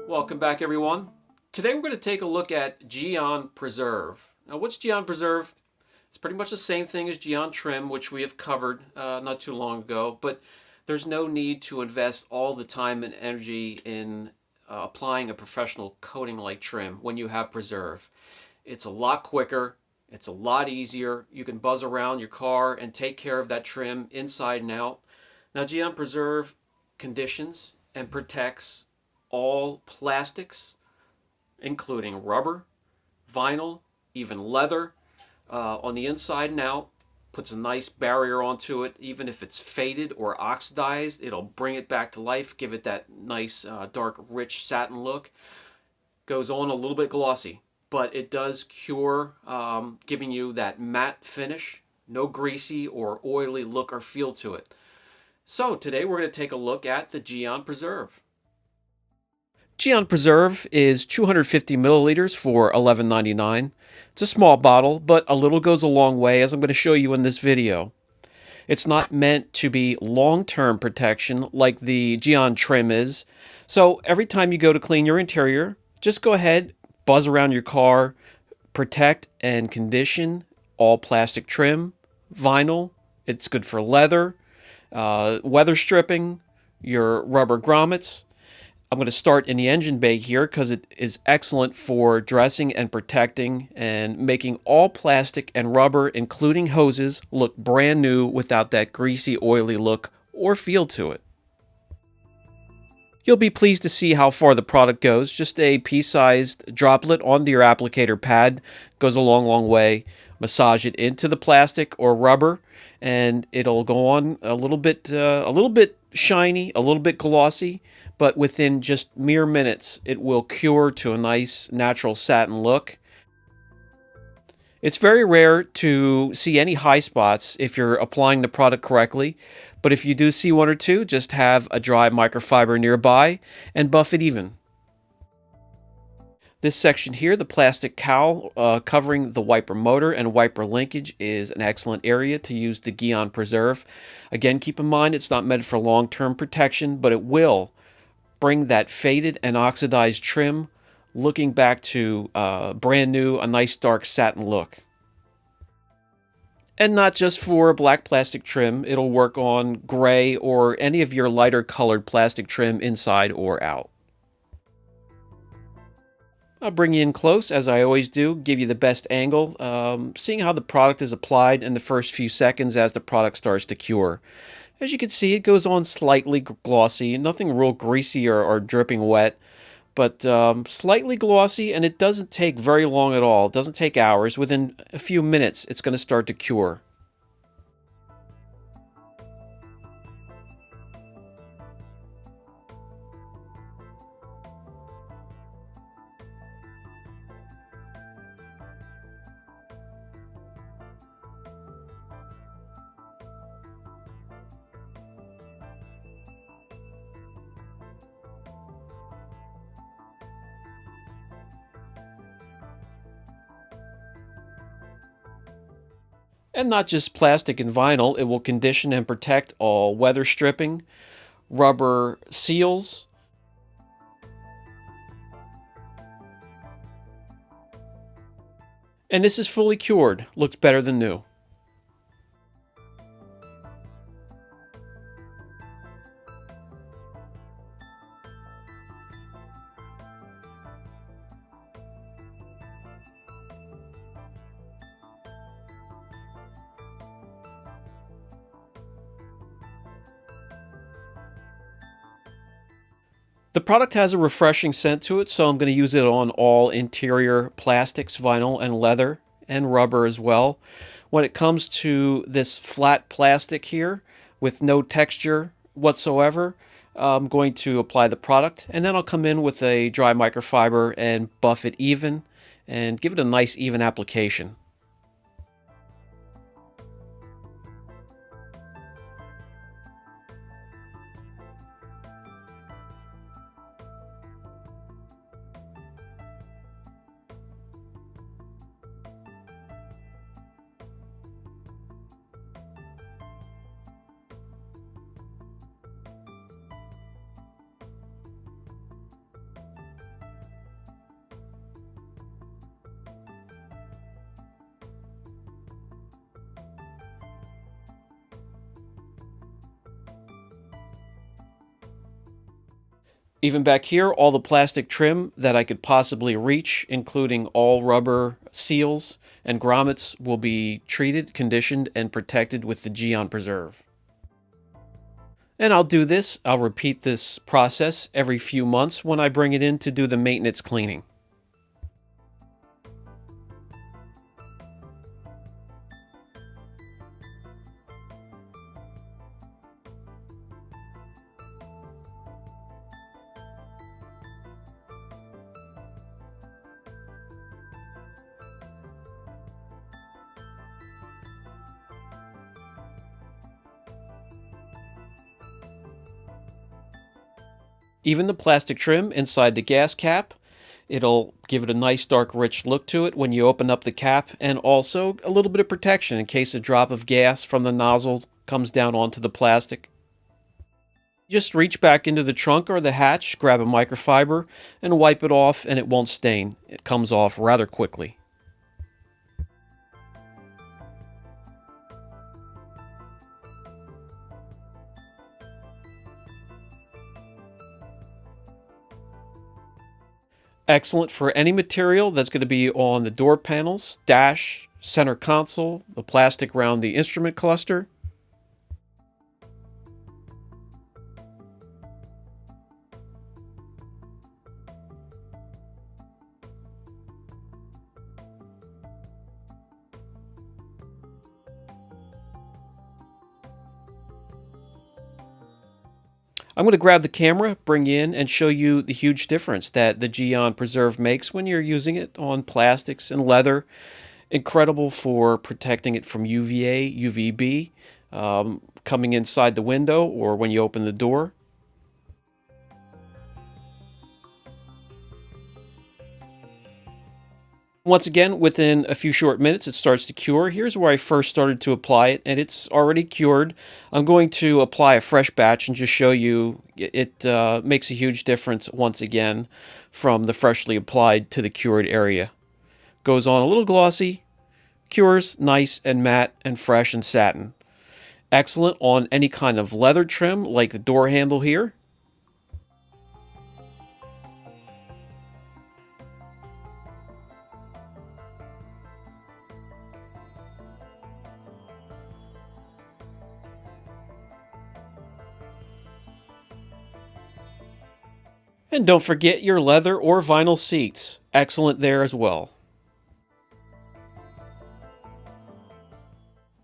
Welcome back, everyone. Today we're going to take a look at Gyeon Preserve. Now, what's Gyeon Preserve? It's pretty much the same thing as Gyeon Trim, which we have covered not too long ago, but there's no need to invest all the time and energy in applying a professional coating like Trim when you have Preserve. It's a lot quicker, it's a lot easier. You can buzz around your car and take care of that trim inside and out. Now, Gyeon Preserve conditions and protects all plastics, including rubber, vinyl, even leather, on the inside and out. Puts a nice barrier onto it. Even if it's faded or oxidized, it'll bring it back to life, give it that nice, dark, rich satin look. Goes on a little bit glossy, but it does cure, giving you that matte finish. No greasy or oily look or feel to it. So today we're going to take a look at the Gyeon Preserve. Gyeon Preserve is 250 milliliters for $11.99. It's a small bottle, but a little goes a long way, as I'm going to show you in this video. It's not meant to be long-term protection like the Gyeon Trim is. So every time you go to clean your interior, just go ahead, buzz around your car, protect and condition all plastic trim, vinyl. It's good for leather, weather stripping, your rubber grommets. I'm going to start in the engine bay here because it is excellent for dressing and protecting and making all plastic and rubber, including hoses, look brand new without that greasy, oily look or feel to it. You'll be pleased to see how far the product goes. Just a pea-sized droplet onto your applicator pad goes a long, long way. Massage it into the plastic or rubber, and it'll go on a little bit shiny, a little bit glossy, but within just mere minutes, it will cure to a nice natural satin look. It's very rare to see any high spots if you're applying the product correctly, but if you do see one or two, just have a dry microfiber nearby and buff it even. This section here, the plastic cowl covering the wiper motor and wiper linkage, is an excellent area to use the Gyeon Preserve. Again, keep in mind it's not meant for long-term protection, but it will bring that faded and oxidized trim looking back to brand new, a nice dark satin look. And not just for black plastic trim, it'll work on gray or any of your lighter colored plastic trim inside or out. I'll bring you in close, as I always do, give you the best angle, seeing how the product is applied in the first few seconds as the product starts to cure. As you can see, it goes on slightly glossy, nothing real greasy or dripping wet, but slightly glossy, and it doesn't take very long at all. It doesn't take hours. Within a few minutes, it's going to start to cure. And not just plastic and vinyl, it will condition and protect all weather stripping, rubber seals, and this is fully cured. Looks better than new. The product has a refreshing scent to it, so I'm going to use it on all interior plastics, vinyl, and leather, and rubber as well. When it comes to this flat plastic here, with no texture whatsoever, I'm going to apply the product, and then I'll come in with a dry microfiber and buff it even, and give it a nice even application. Even back here, all the plastic trim that I could possibly reach, including all rubber seals and grommets, will be treated, conditioned, and protected with the Gyeon Preserve. And I'll repeat this process every few months when I bring it in to do the maintenance cleaning. Even the plastic trim inside the gas cap, it'll give it a nice dark rich look to it when you open up the cap, and also a little bit of protection in case a drop of gas from the nozzle comes down onto the plastic. Just reach back into the trunk or the hatch, grab a microfiber, and wipe it off, and it won't stain. It comes off rather quickly. Excellent for any material that's going to be on the door panels, dash, center console, the plastic around the instrument cluster. I'm going to grab the camera, bring you in, and show you the huge difference that the Gyeon Preserve makes when you're using it on plastics and leather. Incredible for protecting it from UVA, UVB, coming inside the window or when you open the door. Once again, within a few short minutes, it starts to cure. Here's where I first started to apply it, and it's already cured. I'm going to apply a fresh batch and just show you it makes a huge difference once again from the freshly applied to the cured area. Goes on a little glossy, cures nice and matte and fresh and satin. Excellent on any kind of leather trim like the door handle here. And don't forget your leather or vinyl seats. Excellent there as well.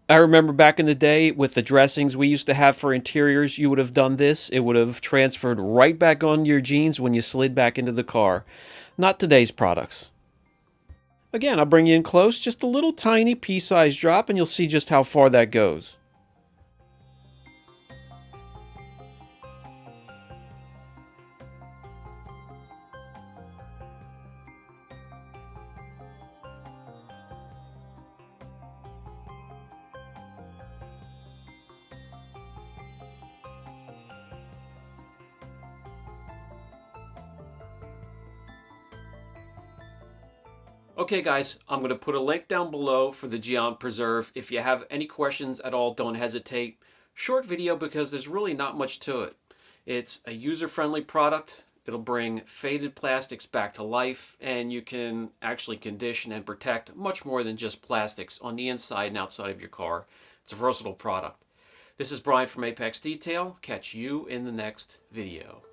I remember back in the day with the dressings we used to have for interiors, you would have done this. It would have transferred right back on your jeans when you slid back into the car. Not today's products. Again, I'll bring you in close, just a little tiny pea-sized drop, and you'll see just how far that goes. Okay guys, I'm going to put a link down below for the Gyeon Preserve. If you have any questions at all, don't hesitate. Short video because there's really not much to it. It's a user-friendly product. It'll bring faded plastics back to life, and you can actually condition and protect much more than just plastics on the inside and outside of your car. It's a versatile product. This is Brian from Apex Detail. Catch you in the next video.